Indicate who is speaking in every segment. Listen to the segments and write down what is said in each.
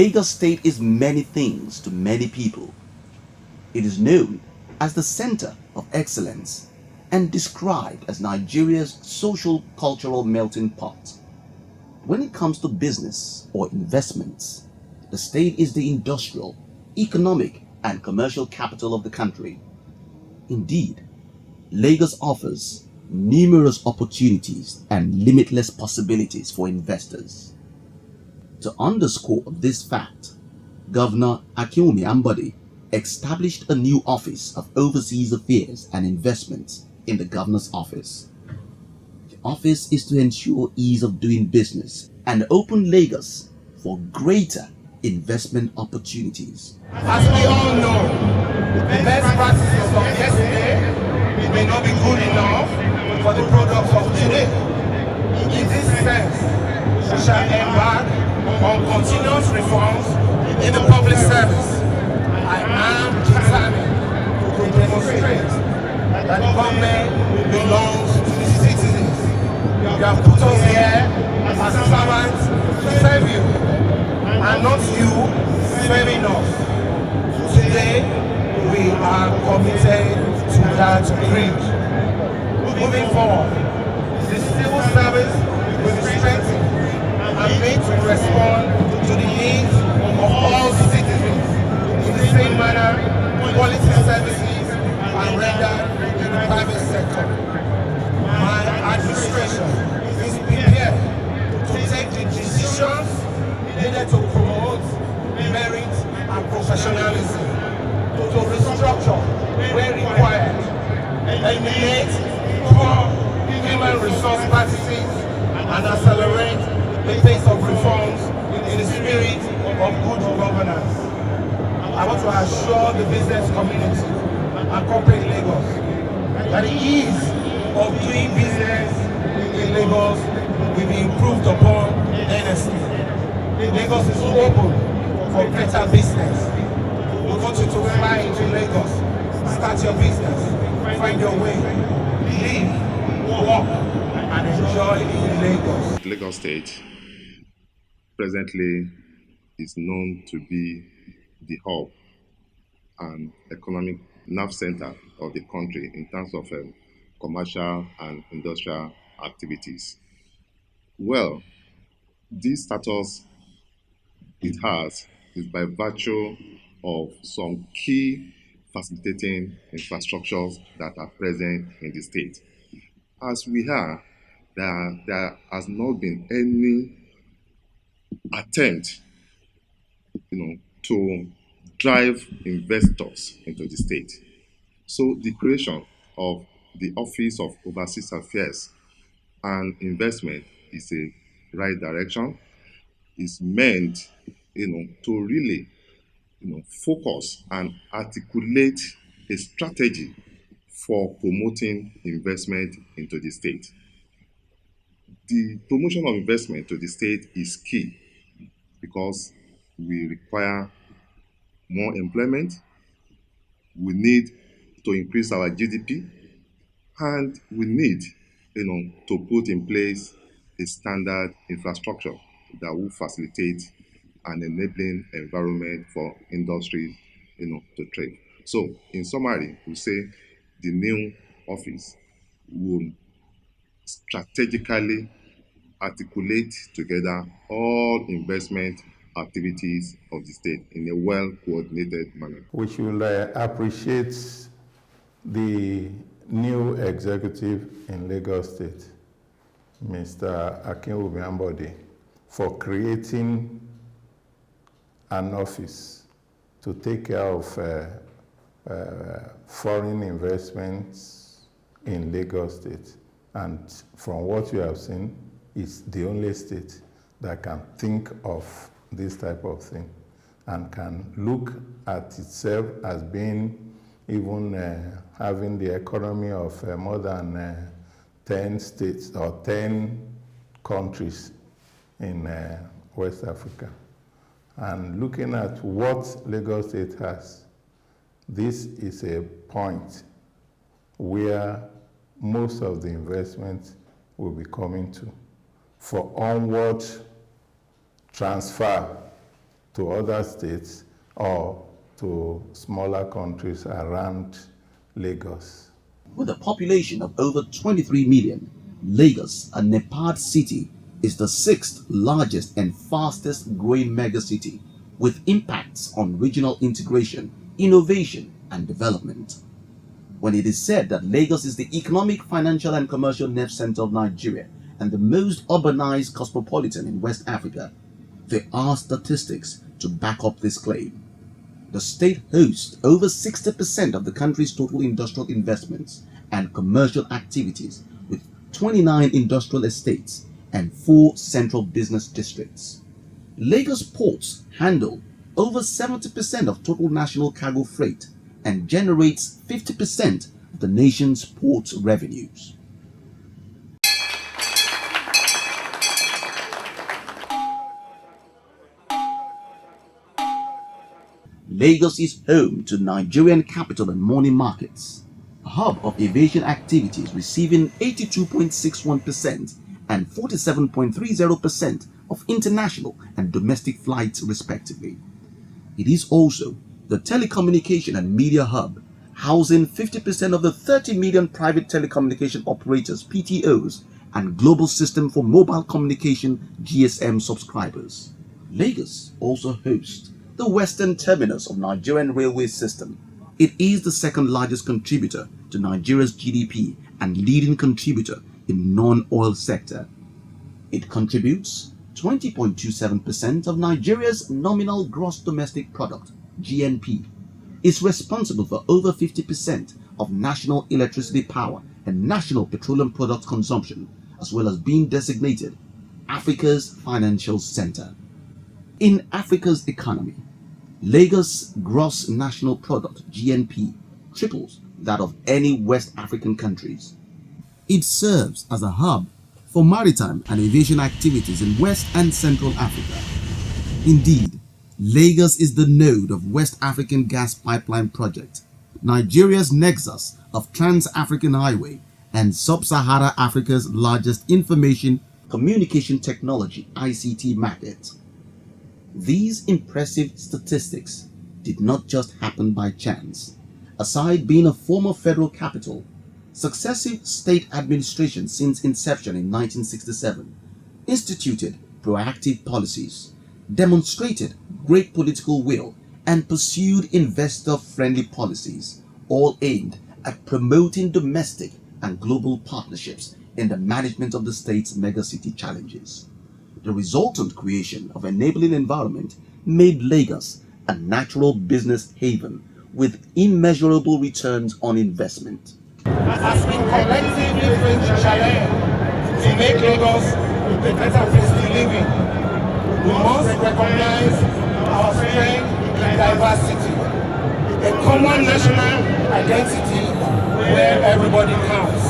Speaker 1: Lagos State is many things to many people. It is known as the center of excellence and described as Nigeria's social cultural melting pot. When it comes to business or investments, the state is the industrial, economic, and commercial capital of the country. Indeed, Lagos offers numerous opportunities and limitless possibilities for investors. To underscore this fact, Governor Akinwumi Ambode established a new Office of Overseas Affairs and Investments in the Governor's office. The office is to ensure ease of doing business and open Lagos for greater investment opportunities.
Speaker 2: As we all know, the best practices of yesterday may not be good enough for the products of today. In this sense, we shall embark on continuous reforms in the public service. I am determined to demonstrate that the government belongs to the citizens. You have put us here as servants to serve you, and not you serving us. Today, we are committed to that creed. Moving forward, the civil service will be strengthened and made to respond to the needs of all citizens. In the same manner, quality services are rendered in the private sector. My administration is prepared to take the decisions needed to promote merit and professionalism, to restructure where required, eliminate poor human resource practices, and accelerate the pace of reforms in the spirit of good governance. I want to assure the business community and corporate Lagos that the ease of doing business in Lagos will be improved upon earnestly. Lagos is open for better business. We want you to fly into Lagos, start your business, find your way, live, work, and enjoy in Lagos.
Speaker 3: Lagos State presently is known to be the hub and economic nerve center of the country in terms of commercial and industrial activities. Well, this status it has is by virtue of some key facilitating infrastructures that are present in the state. As we are, there has not been any attempt, to drive investors into the state. So the creation of the Office of Overseas Affairs and Investment is a right direction. It's meant, to really, focus and articulate a strategy for promoting investment into the state. The promotion of investment to the state is key because we require more employment, we need to increase our GDP, and we need, to put in place a standard infrastructure that will facilitate an enabling environment for industry, to trade. So, in summary, we say the new office will strategically articulate together all investment activities of the state in a well-coordinated manner.
Speaker 4: We should appreciate the new executive in Lagos State, Mr. Akinwumi Ambode, for creating an office to take care of foreign investments in Lagos State. And from what you have seen, it's the only state that can think of this type of thing and can look at itself as being even having the economy of more than 10 states or 10 countries in West Africa. And looking at what Lagos State has, this is a point where most of the investment will be coming to for onward transfer to other states or to smaller countries around Lagos.
Speaker 1: With a population of over 23 million, Lagos, a NEPAD city, is the sixth largest and fastest growing megacity, with impacts on regional integration, innovation, and development. When it is said that Lagos is the economic, financial, and commercial nerve center of Nigeria and the most urbanized cosmopolitan in West Africa, there are statistics to back up this claim. The state hosts over 60% of the country's total industrial investments and commercial activities, with 29 industrial estates and 4 central business districts. Lagos ports handle over 70% of total national cargo freight and generates 50% of the nation's port revenues. Lagos is home to Nigerian capital and money markets, a hub of aviation activities receiving 82.61% and 47.30% of international and domestic flights respectively. It is also the telecommunication and media hub, housing 50% of the 30 million private telecommunication operators (PTOs) and global system for mobile communication (GSM) subscribers. Lagos also hosts the western terminus of Nigerian railway system. It is the second largest contributor to Nigeria's GDP and leading contributor in non-oil sector. It contributes 20.27% of Nigeria's nominal gross domestic product (GNP), is responsible for over 50% of national electricity power and national petroleum product consumption, as well as being designated Africa's financial center. In Africa's economy, Lagos' gross national product (GNP) triples that of any West African countries. It serves as a hub for maritime and aviation activities in West and Central Africa. Indeed, Lagos is the node of West African Gas Pipeline Project, Nigeria's nexus of Trans-African Highway, and Sub-Sahara Africa's largest information communication technology (ICT) market. These impressive statistics did not just happen by chance. Aside being a former federal capital, successive state administrations since inception in 1967 instituted proactive policies, demonstrated great political will, and pursued investor-friendly policies, all aimed at promoting domestic and global partnerships in the management of the state's megacity challenges. The resultant creation of enabling environment made Lagos a natural business haven with immeasurable returns on investment.
Speaker 2: As we collectively face the challenge to make Lagos a better place to live in, we must recognize our strength in diversity, a common national identity where everybody counts.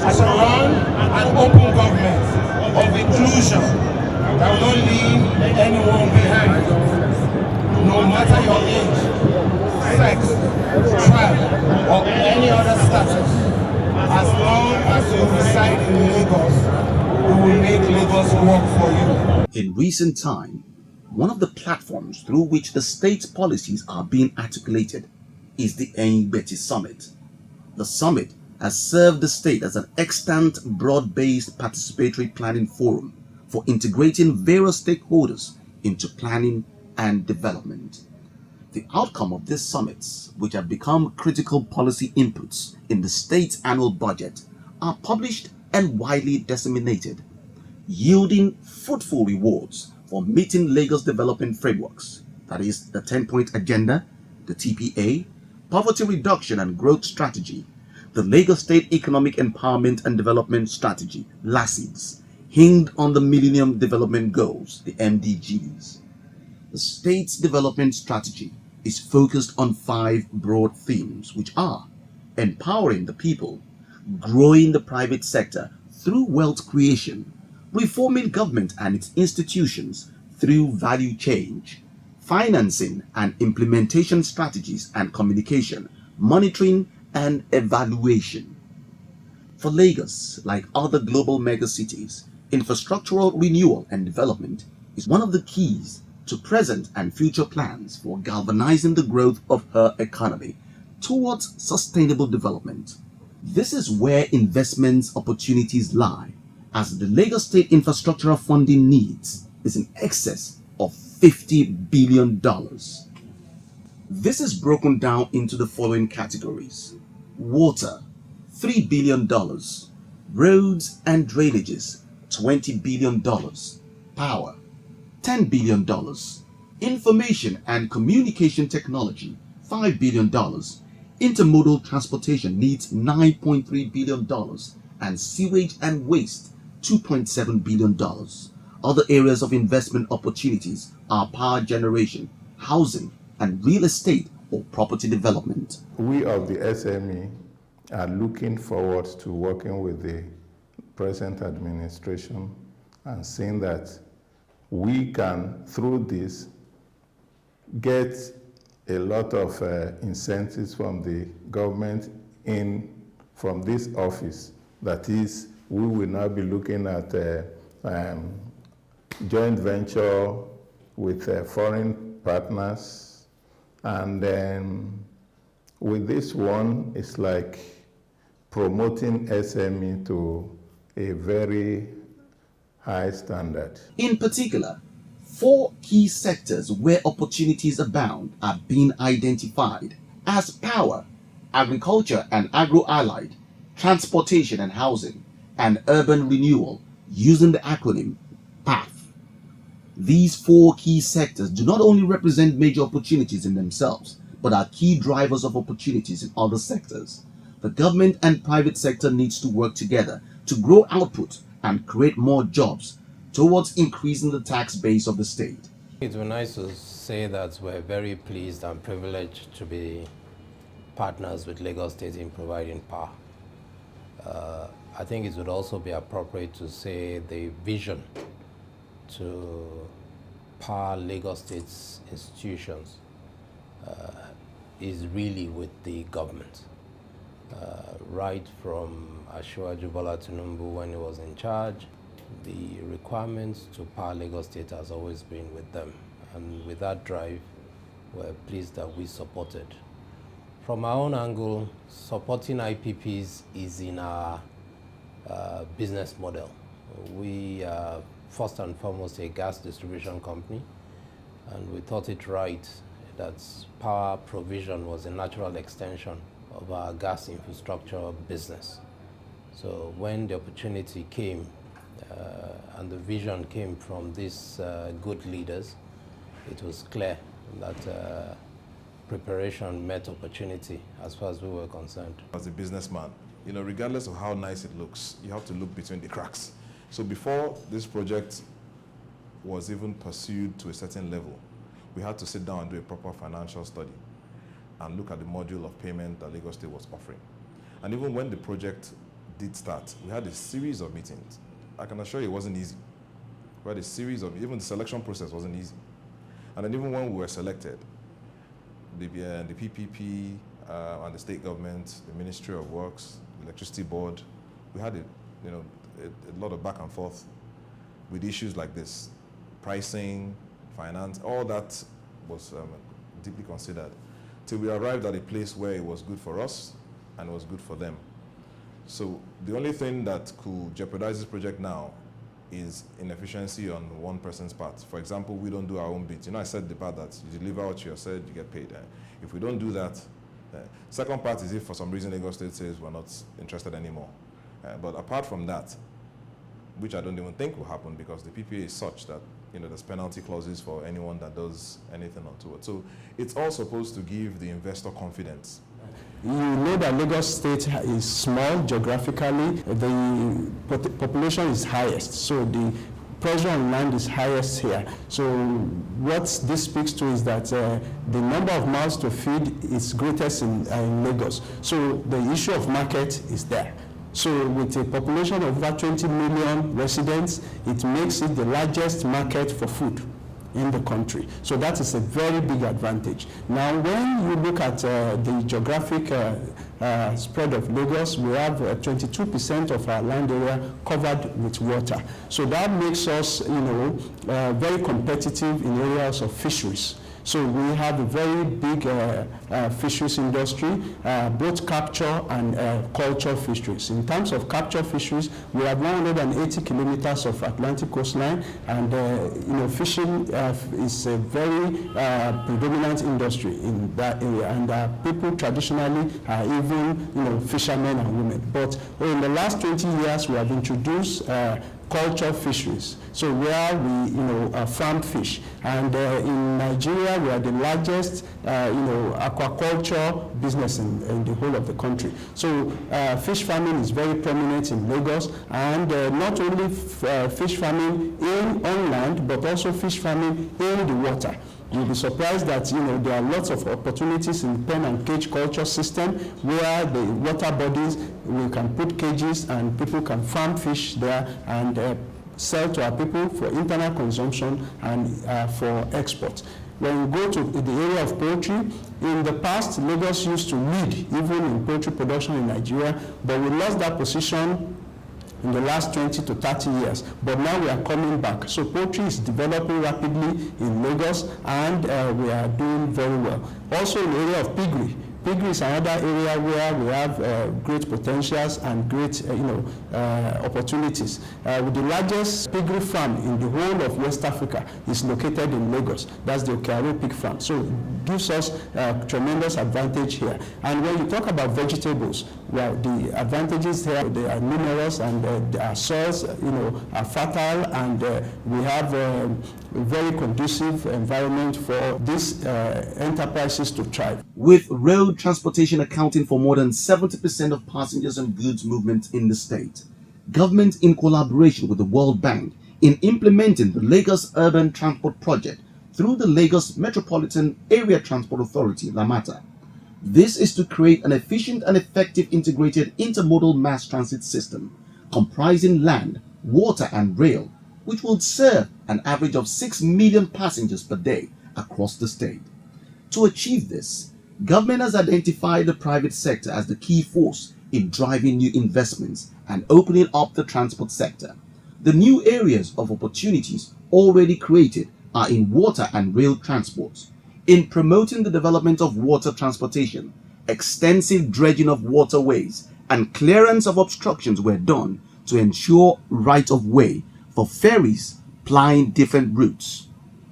Speaker 2: As a run and open government of inclusion that will not leave anyone behind, no matter your age, sex, tribe, or any other status. As long as you reside in Lagos, we will make Lagos work for you.
Speaker 1: In recent time, one of the platforms through which the state's policies are being articulated is the Engbeti Summit. The summit has served the state as an extant, broad-based participatory planning forum for integrating various stakeholders into planning and development. The outcome of these summits, which have become critical policy inputs in the state's annual budget, are published and widely disseminated, yielding fruitful rewards for meeting Lagos development frameworks, that is, the 10-point agenda, the TPA, poverty reduction and growth strategy, the Lagos State Economic Empowerment and Development Strategy, LASIDS, hinged on the Millennium Development Goals, the MDGs. The state's development strategy is focused on 5 broad themes, which are empowering the people, growing the private sector through wealth creation, reforming government and its institutions through value change, financing and implementation strategies and communication, monitoring and evaluation. For Lagos, like other global megacities, infrastructural renewal and development is one of the keys to present and future plans for galvanizing the growth of her economy towards sustainable development. This is where investment opportunities lie, as the Lagos State infrastructural funding needs is in excess of $50 billion. This is broken down into the following categories: water, $3 billion, roads and drainages, $20 billion, power, $10 billion, information and communication technology, $5 billion, intermodal transportation needs $9.3 billion, and sewage and waste, $2.7 billion. Other areas of investment opportunities are power generation, housing, and real estate or property development.
Speaker 4: We of the SME are looking forward to working with the present administration and seeing that we can, through this, get a lot of incentives from the government from this office. That is, we will now be looking at joint venture with foreign partners, and then with this one, it's like promoting SME to a very high standard.
Speaker 1: In particular, 4 key sectors where opportunities abound are being identified as power, agriculture and agro-allied, transportation and housing, and urban renewal, using the acronym PATH. These 4 key sectors do not only represent major opportunities in themselves, but are key drivers of opportunities in other sectors. The government and private sector needs to work together to grow output and create more jobs towards increasing the tax base of the state.
Speaker 5: It would be nice to say that we're very pleased and privileged to be partners with Lagos State in providing power. I think it would also be appropriate to say the vision to power Lagos State's institutions is really with the government. Right from Asiwaju Bola Tinubu when he was in charge, the requirements to power Lagos State has always been with them. And with that drive, we're pleased that we supported. From our own angle, supporting IPPs is in our business model. We are first and foremost a gas distribution company, and we thought it right that power provision was a natural extension of our gas infrastructure business. So when the opportunity came and the vision came from these good leaders, it was clear that preparation met opportunity as far as we were concerned.
Speaker 6: As a businessman, regardless of how nice it looks, you have to look between the cracks. So before this project was even pursued to a certain level, we had to sit down and do a proper financial study and look at the module of payment that Lagos State was offering. And even when the project did start, we had a series of meetings. I can assure you it wasn't easy. We had a series of, even the selection process wasn't easy. And then even when we were selected, the PPP and the state government, the Ministry of Works, the Electricity Board, we had a lot of back and forth with issues like this. Pricing, finance, all that was deeply considered, till we arrived at a place where it was good for us and it was good for them. So the only thing that could jeopardize this project now is inefficiency on one person's part. For example, we don't do our own bit. I said the part that you deliver what you said, you get paid. If we don't do that, second part is if for some reason Lagos State says we're not interested anymore. But apart from that, which I don't even think will happen because the PPA is such that there's penalty clauses for anyone that does anything untoward. So it's all supposed to give the investor confidence.
Speaker 7: You know that Lagos State is small geographically, the population is highest, so the pressure on land is highest here. So what this speaks to is that the number of mouths to feed is greatest in Lagos. So the issue of market is there. So with a population of over 20 million residents, it makes it the largest market for food. in the country. So that is a very big advantage. Now, when you look at the geographic spread of Lagos, we have 22% of our land area covered with water. So that makes us, very competitive in areas of fisheries. So we have a very big fisheries industry, both capture and culture fisheries. In terms of capture fisheries, we have 180 kilometers of Atlantic coastline, and fishing is a very predominant industry in that area. And people traditionally are even, fishermen and women. But in the last 20 years, we have introduced culture fisheries, so where we farm fish, and in Nigeria we are the largest aquaculture business in the whole of the country. So fish farming is very prominent in Lagos, and not only fish farming on land, but also fish farming in the water. You'll be surprised that there are lots of opportunities in pen and cage culture system, where the water bodies, we can put cages and people can farm fish there and sell to our people for internal consumption and for export. When you go to the area of poultry, in the past Lagos used to lead even in poultry production in Nigeria, but we lost that position in the last 20 to 30 years, but now we are coming back. So poultry is developing rapidly in Lagos, and we are doing very well. Also in the area of piggery. Piggery is another area where we have great potentials and great opportunities. With the largest piggery farm in the whole of West Africa is located in Lagos. That's the Okearo Pig Farm. So it gives us tremendous advantage here. And when you talk about vegetables, well, the advantages here, they are numerous, and our soils are fertile, and we have a very conducive environment for these enterprises to thrive.
Speaker 1: With road transportation accounting for more than 70% of passengers and goods movement in the state, government, in collaboration with the World Bank, in implementing the Lagos Urban Transport Project through the Lagos Metropolitan Area Transport Authority, LAMATA. This is to create an efficient and effective integrated intermodal mass transit system comprising land, water and rail, which will serve an average of 6 million passengers per day across the state. To achieve this, government has identified the private sector as the key force in driving new investments and opening up the transport sector. The new areas of opportunities already created are in water and rail transport. In promoting the development of water transportation, extensive dredging of waterways and clearance of obstructions were done to ensure right of way for ferries plying different routes.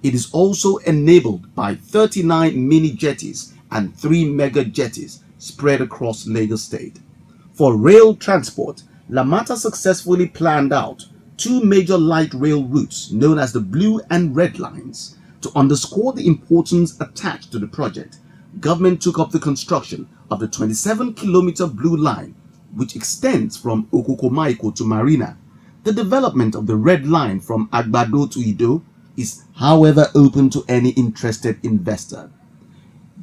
Speaker 1: It is also enabled by 39 mini jetties and 3 mega jetties spread across Lagos State. For rail transport, LAMATA successfully planned out 2 major light rail routes known as the Blue and Red Lines. To underscore the importance attached to the project, government took up the construction of the 27-kilometer Blue Line, which extends from Okokomaiko to Marina. The development of the Red Line from Agbado to Ido is, however, open to any interested investor.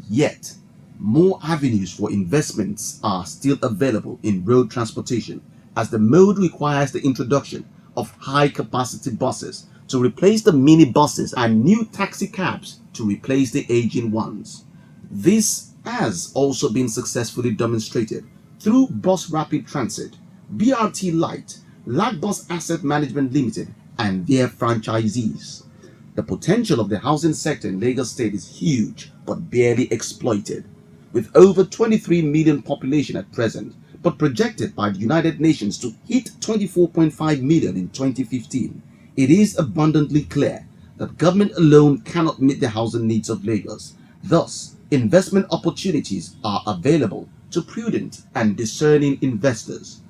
Speaker 1: Yet, more avenues for investments are still available in road transportation, as the mode requires the introduction of high-capacity buses to replace the mini-buses and new taxi cabs to replace the aging ones. This has also been successfully demonstrated through Bus Rapid Transit, BRT Light, Lagbus Asset Management Limited, and their franchisees. The potential of the housing sector in Lagos State is huge but barely exploited. With over 23 million population at present, but projected by the United Nations to hit 24.5 million in 2015, it is abundantly clear that government alone cannot meet the housing needs of Lagos. Thus, investment opportunities are available to prudent and discerning investors.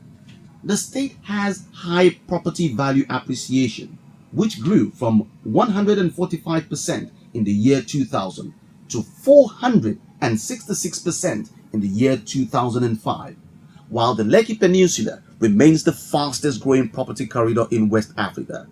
Speaker 1: The state has high property value appreciation, which grew from 145% in the year 2000 to 466% in the year 2005, while the Lekki Peninsula remains the fastest growing property corridor in West Africa.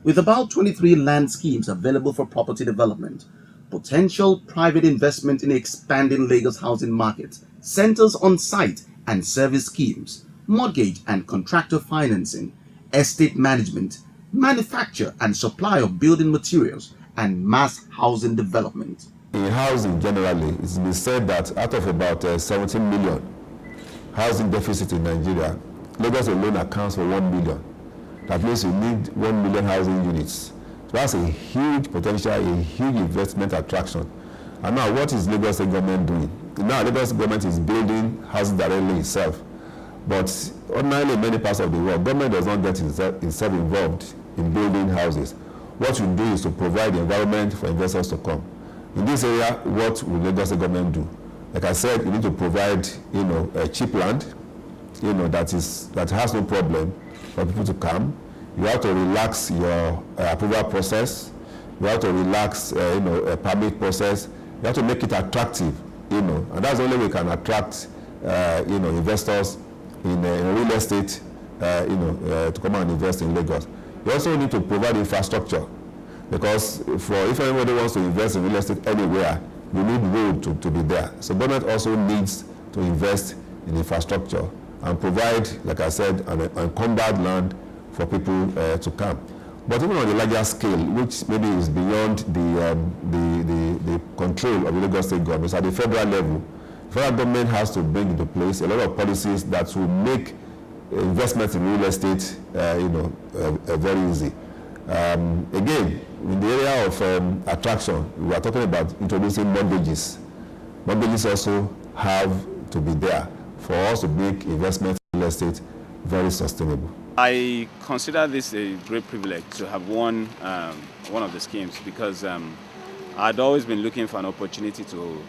Speaker 1: With about 23 land schemes available for property development, potential private investment in expanding Lagos housing market centers on site and service schemes, mortgage and contractor financing, estate management, manufacture and supply of building materials, and mass housing development.
Speaker 8: In housing generally, it's been said that out of about 17 million housing deficit in Nigeria, Lagos alone accounts for 1 million. That means you need 1 million housing units. So that's a huge potential, a huge investment attraction. And now what is Lagos government doing? Now Lagos government is building houses directly itself. But ordinarily in many parts of the world, government does not get itself involved in building houses. What you do is to provide the environment for investors to come. In this area, what will Lagos government do? Like I said, you need to provide, a cheap land, that has no problem for people to come. You have to relax your approval process. You have to relax, a permit process. You have to make it attractive, and that's the only way we can attract, investors in real estate, to come and invest in Lagos. You also need to provide infrastructure, because if anybody wants to invest in real estate anywhere, you need road to be there. So government also needs to invest in infrastructure and provide, like I said, an encumbered land for people to come. But even on the larger scale, which maybe is beyond the control of the Lagos State government, so at the federal level, the federal government has to bring into place a lot of policies that will make investments in real estate, very easy. Again, in the area of attraction, we are talking about introducing mortgages. Mortgages also have to be there for us to make investments in real estate very sustainable.
Speaker 9: I consider this a great privilege to have won one of the schemes, because I'd always been looking for an opportunity to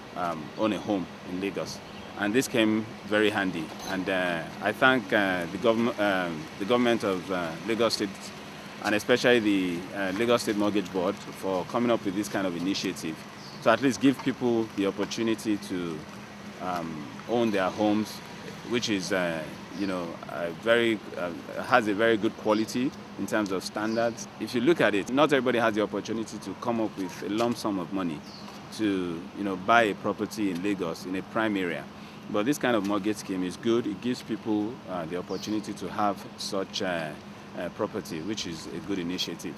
Speaker 9: own a home in Lagos, and this came very handy. And I thank the government of Lagos State, and especially the Lagos State Mortgage Board, for coming up with this kind of initiative to at least give people the opportunity to own their homes, which is has a very good quality in terms of standards. If you look at it, not everybody has the opportunity to come up with a lump sum of money to buy a property in Lagos in a prime area. But this kind of mortgage scheme is good. It gives people the opportunity to have such property, which is a good initiative.